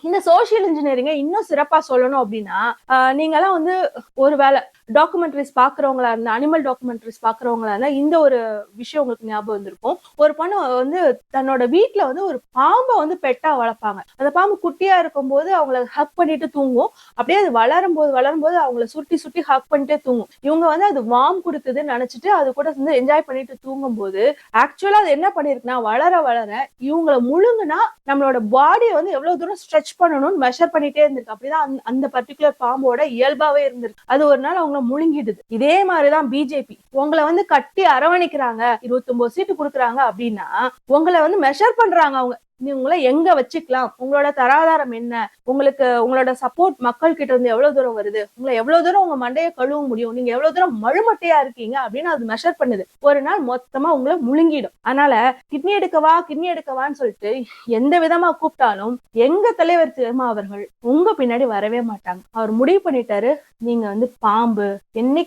இந்த சோசியல் இன்ஜினியரிங்க இன்னும் சிறப்பா சொல்லணும் அப்படின்னா, நீங்க எல்லாம் வந்து ஒரு வேளை டாக்குமெண்ட்ரிஸ் பாக்குறவங்களா இருந்தா, அனிமல் டாக்குமெண்ட்ரிஸ் பாக்குறவங்களா இருந்தா, இந்த ஒரு விஷயம் உங்களுக்கு ஞாபகம் வந்திருக்கும். ஒரு பொண்ணு வந்து தன்னோட வீட்ல வந்து ஒரு பாம்ப வந்து பெட்டா வளர்ப்பாங்க. அந்த பாம்பு குட்டியா இருக்கும்போது அவங்கள ஹக் பண்ணிட்டு தூங்கும். அப்படியே அது வளரும்போது அவங்கள சுருட்டி சுருட்டி ஹக் பண்ணிட்டே தூங்கும். இவங்க வந்து அது வார்ம் குடுக்குதுன்னு நினைச்சிட்டு அது கூட வந்து என்ஜாய் பண்ணிட்டு தூங்கும்போது, ஆக்சுவலா அது என்ன பண்ணிருக்குன்னா, வளர வளர இவங்கள முழுங்குனா நம்மளோட பாடிய வந்து எவ்வளவு தூரம் ஸ்ட்ரெச் பண்ணணும்னு மெஷர் பண்ணிட்டே இருந்திருக்கு. அப்படிதான் அந்த பர்டிகுலர் பாம்போட இயல்பாவே இருந்திருக்கு. அது ஒரு நாள் அவங்கள முழுங்கிடுது. இதே மாதிரிதான் பிஜேபி. உங்களை வந்து கட்டி அரவணைக்கிறாங்க, 29 சீட்டு கொடுக்குறாங்க அப்படின்னா உங்களை வந்து மெஷர் பண்றாங்க அவங்க. நீ உங்களை எங்க வச்சுக்கலாம், உங்களோட தராதாரம் என்ன, உங்களுக்கு உங்களோட சப்போர்ட் மக்கள் கிட்ட இருந்து எவ்வளவு தூரம் வருது, உங்களை எவ்வளவு தூரம் உங்க மண்டையை கழுவ முடியும், நீங்க எவ்வளவு தூரம் மழுமட்டையா இருக்கீங்க அப்படின்னு அது மெஷர் பண்ணுது. ஒரு நாள் மொத்தமா உங்களை முழுங்கிடும். அதனால கிட்னி எடுக்கவான்னு சொல்லிட்டு எந்த விதமா கூப்பிட்டாலும் எங்க தலைவர் திருமா அவர்கள் உங்க பின்னாடி வரவே மாட்டாங்க. அவர் முடிவு பண்ணிட்டாரு, நீங்க வந்து பாம்பு, என்னைக்கு